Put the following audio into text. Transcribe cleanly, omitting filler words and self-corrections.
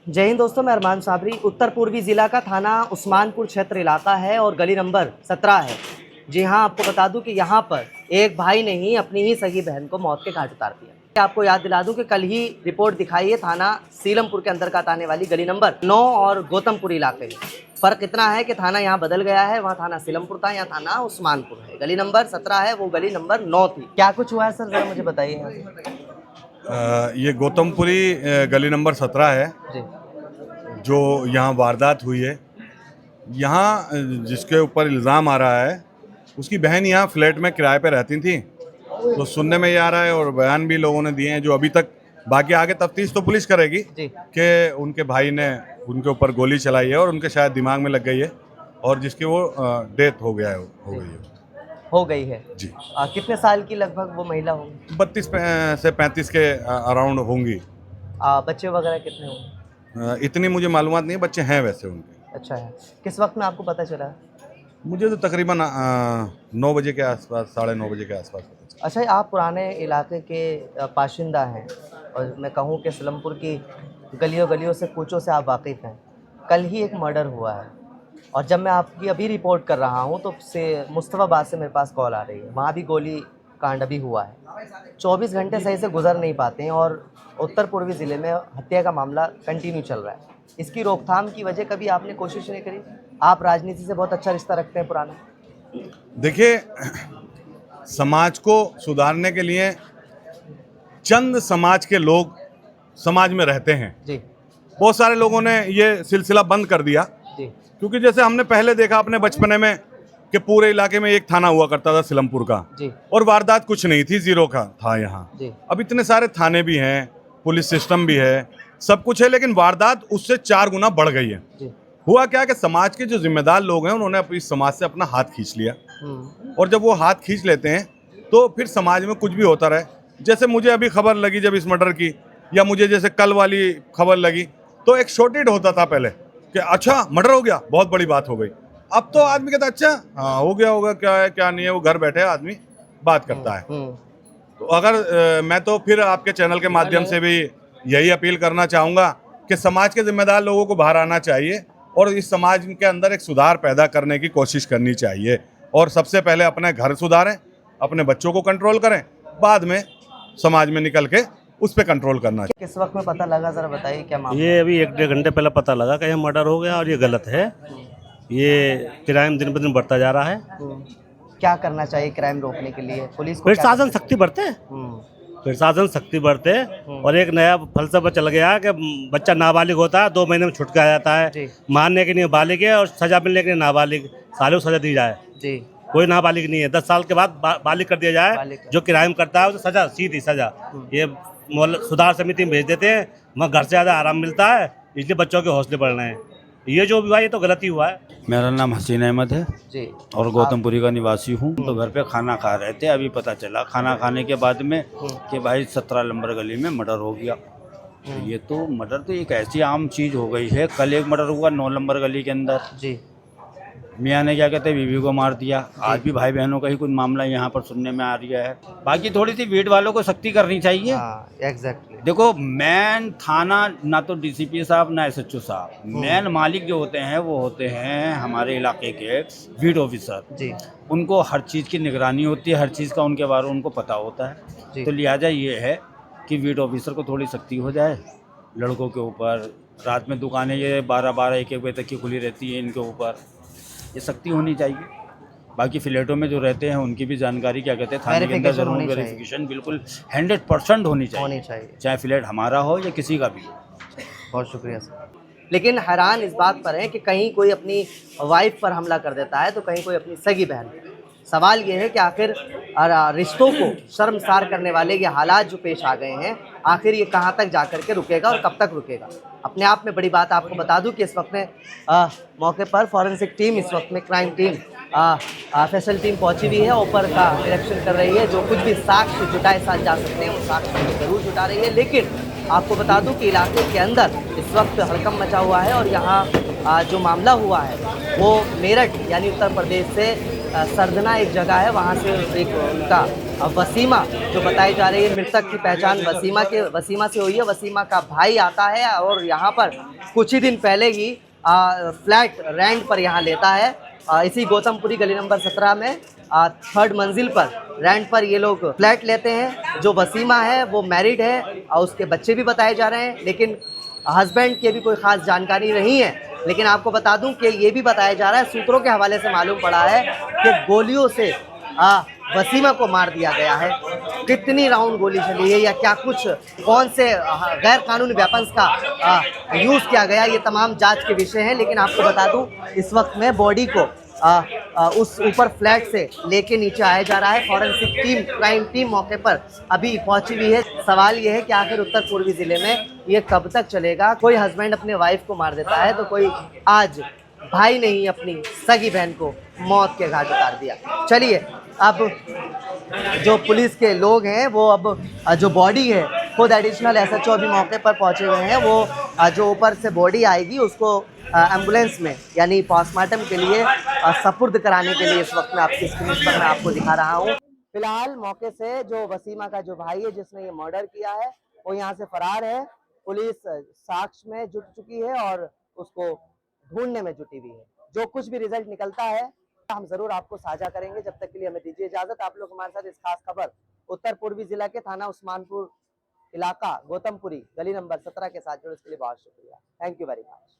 जय हिंद दोस्तों, मैं अरमान साबरी। उत्तर पूर्वी जिला का थाना उस्मानपुर क्षेत्र इलाका है और गली नंबर 17 है। जी हाँ, आपको बता दूं कि यहाँ पर एक भाई ने ही अपनी ही सगी बहन को मौत के घाट उतार दिया। आपको याद दिला दूं कि कल ही रिपोर्ट दिखाई है थाना सीलमपुर के अंतर्गत आने वाली गली नंबर 9 और गौतमपुर इलाके में। फ़र्क इतना है कि थाना यहाँ बदल गया है, वहाँ थाना सीलमपुर था, यहाँ थाना उस्मानपुर है। गली नंबर 17 है, वो गली नंबर 9 थी। क्या कुछ हुआ है सर, ज़रा मुझे बताइए। ये गौतमपुरी गली नंबर 17 है जी जो यहाँ वारदात हुई है। यहाँ जिसके ऊपर इल्ज़ाम आ रहा है उसकी बहन यहाँ फ्लैट में किराए पे रहती थी, तो सुनने में ये आ रहा है और बयान भी लोगों ने दिए हैं जो अभी तक बाकी आगे तफ्तीश तो पुलिस करेगी कि उनके भाई ने उनके ऊपर गोली चलाई है और उनके शायद दिमाग में लग गई है और जिसकी वो डेथ हो गई है जी। कितने साल की लगभग वो महिला होंगी? 32 से 35 के अराउंड होंगी। बच्चे वगैरह कितने होंगे? इतनी मुझे मालूमात नहीं है, बच्चे हैं वैसे उनके। अच्छा है। किस वक्त में आपको पता चला? मुझे तो तकरीबन 9 बजे के आसपास, 9:30 बजे के आसपास पता चला। अच्छा, आप पुराने इलाके के बाशिंदा हैं और मैं कहूँ कि सीलमपुर की गलियों गलियों से कूचों से आप वाकिफ़ हैं। कल ही एक मर्डर हुआ है और जब मैं आपकी अभी रिपोर्ट कर रहा हूँ तो मुस्तफ़ाबाद से मेरे पास कॉल आ रही है, वहाँ भी गोली कांड अभी हुआ है। 24 घंटे सही से गुजर नहीं पाते हैं और उत्तर पूर्वी ज़िले में हत्या का मामला कंटिन्यू चल रहा है। इसकी रोकथाम की वजह कभी आपने कोशिश नहीं करी? आप राजनीति से बहुत अच्छा रिश्ता रखते हैं पुराना। देखिए, समाज को सुधारने के लिए चंद समाज के लोग समाज में रहते हैं जी। बहुत सारे लोगों ने ये सिलसिला बंद कर दिया जी। क्योंकि जैसे हमने पहले देखा अपने बचपने में कि पूरे इलाके में एक थाना हुआ करता था सीलमपुर का जी। और वारदात कुछ नहीं थी, जीरो का था यहाँ। अब इतने सारे थाने भी हैं, पुलिस सिस्टम भी है, सब कुछ है, लेकिन वारदात उससे 4 गुना बढ़ गई है। हुआ क्या कि समाज के जो जिम्मेदार लोग हैं उन्होंने इस समाज से अपना हाथ खींच लिया और जब वो हाथ खींच लेते हैं तो फिर समाज में कुछ भी होता रहे। जैसे मुझे अभी खबर लगी जब इस मर्डर की, या मुझे जैसे कल वाली खबर लगी, तो एक शॉर्टेड होता था पहले कि अच्छा मर्डर हो गया, बहुत बड़ी बात हो गई। अब तो आदमी कहता अच्छा हाँ हो गया होगा, क्या है क्या नहीं है, वो घर बैठे आदमी बात करता है। तो अगर मैं तो फिर आपके चैनल के माध्यम से भी यही अपील करना चाहूँगा कि समाज के जिम्मेदार लोगों को बाहर आना चाहिए और इस समाज के अंदर एक सुधार पैदा करने की कोशिश करनी चाहिए और सबसे पहले अपने घर सुधारें, अपने बच्चों को कंट्रोल करें, बाद में समाज में निकल के उस पर कंट्रोल करना चाहिए। किस वक्त में पता लगा, जरा बताइए क्या मामला? ये अभी 1-1.5 घंटे पहले पता लगा कि ये मर्डर हो गया और ये गलत है। ये क्राइम दिन ब दिन बढ़ता जा रहा है। क्या करना चाहिए क्राइम रोकने के लिए? पुलिस को प्रशासन शक्ति बढ़ते, प्रशासन शक्ति बढ़ते और एक नया फलसफा चल गया कि बच्चा नाबालिग होता है 2 महीने में छुटका जाता है, मारने के लिए बालिग है और सजा मिलने के लिए नाबालिग, सालों सजा दी जाए। कोई नाबालिग नहीं है, 10 साल के बाद बालिग कर दिया जाए। जो क्राइम करता है उसे सजा, सीधी सजा। ये सुधार समिति में भेज देते हैं, वहाँ घर से ज़्यादा आराम मिलता है, इसलिए बच्चों के हौसले बढ़ रहे हैं। ये जो भी हुआ ये तो गलत ही हुआ है। मेरा नाम हसीन अहमद है जी और गौतमपुरी का निवासी हूँ। तो घर पे खाना खा रहे थे, अभी पता चला खाना खाने के बाद में कि भाई 17 नंबर गली में मर्डर हो गया। ये तो मर्डर तो एक ऐसी आम चीज़ हो गई है। कल एक मर्डर हुआ 9 नंबर गली के अंदर जी। मियाँ ने क्या कहते हैं बीवी को मार दिया। आज भी भाई बहनों का ही कुछ मामला यहाँ पर सुनने में आ रहा है। बाकी थोड़ी सी भीड़ वालों को सख्ती करनी चाहिए। एग्जैक्टली। देखो, मैन थाना ना तो डीसीपी साहब ना एसएचओ साहब, मैन मालिक जो होते हैं वो होते हैं हमारे इलाके के बीट ऑफिसर जी। उनको हर चीज़ की निगरानी होती है, हर चीज़ का उनके बारे में उनको पता होता है। तो लिहाजा ये है कि बीट ऑफिसर को थोड़ी सख्ती हो जाए लड़कों के ऊपर। रात में दुकानें ये 12-12, 1-1 बजे तक की खुली रहती है, इनके ऊपर ये सख्ती होनी चाहिए। बाकी फ्लैटों में जो रहते हैं उनकी भी जानकारी क्या कहते हैं थाने के अंदर जरूर वेरिफिकेशन बिल्कुल 100% होनी चाहिए, चाहे फ्लैट हमारा हो या किसी का भी। बहुत शुक्रिया सर। लेकिन हैरान इस बात पर है कि कहीं कोई अपनी वाइफ पर हमला कर देता है तो कहीं कोई अपनी सगी बहन। सवाल ये है कि आखिर रिश्तों को शर्मसार करने वाले ये हालात जो पेश आ गए हैं, आखिर ये कहाँ तक जा कर के रुकेगा और कब तक रुकेगा? अपने आप में बड़ी बात आपको बता दूं कि इस वक्त में मौके पर फॉरेंसिक टीम, इस वक्त में क्राइम टीम, स्पेशल टीम पहुंची हुई है, ऊपर का निरीक्षण कर रही है। जो कुछ भी साक्ष्य जुटाए साथ जा सकते हैं वो साक्ष्य जरूर जुटा रही है। लेकिन आपको बता दूं कि इलाके के अंदर इस वक्त हड़कंप मचा हुआ है और यहाँ जो मामला हुआ है वो मेरठ यानी उत्तर प्रदेश से सरदना एक जगह है, वहाँ से एक उनका वसीमा जो बताई जा रही है, मृतक की पहचान वसीमा से हुई है। वसीमा का भाई आता है और यहाँ पर कुछ ही दिन पहले ही फ्लैट रेंट पर यहाँ लेता है। इसी गौतमपुरी गली नंबर 17 में 3rd मंजिल पर रेंट पर ये लोग फ्लैट लेते हैं। जो वसीमा है वो मैरिड है और उसके बच्चे भी बताए जा रहे हैं, लेकिन हस्बैंड की भी कोई ख़ास जानकारी नहीं है। लेकिन आपको बता दूं कि ये भी बताया जा रहा है, सूत्रों के हवाले से मालूम पड़ा है कि गोलियों से वसीमा को मार दिया गया है। कितनी राउंड गोली चली है या क्या कुछ, कौन से गैर कानूनी वेपन्स का यूज़ किया गया, ये तमाम जांच के विषय हैं। लेकिन आपको बता दूं इस वक्त में बॉडी को उस ऊपर फ्लैट से लेके नीचे आया जा रहा है। फॉरेंसिक टीम, क्राइम टीम मौके पर अभी पहुंची हुई है। सवाल ये है कि आखिर उत्तर पूर्वी जिले में ये कब तक चलेगा। कोई हस्बैंड अपने वाइफ को मार देता है तो कोई आज भाई ने ही अपनी सगी बहन को मौत के घाट उतार दिया। चलिए अब जो पुलिस के लोग हैं वो अब जो बॉडी है, खुद एडिशनल SHO अभी मौके पर पहुंचे हुए हैं। वो जो ऊपर से बॉडी आएगी उसको एम्बुलेंस में यानी पोस्टमार्टम के लिए सपुर्द कराने के लिए इस वक्त में आपकी स्क्रीन पर मैं आपको दिखा रहा हूँ। फिलहाल मौके से जो वसीमा का जो भाई है जिसने ये मर्डर किया है वो यहाँ से फरार है। पुलिस साक्ष्य में जुट चुकी है और उसको ढूंढने में जुटी हुई है। जो कुछ भी रिजल्ट निकलता है हम जरूर आपको साझा करेंगे। जब तक के लिए हमें दीजिए इजाजत। आप लोग हमारे साथ इस खास खबर उत्तर पूर्वी जिला के थाना उस्मानपुर इलाका गौतमपुरी गली नंबर 17 के साथ जुड़े, इसके लिए बहुत शुक्रिया। Thank you very much.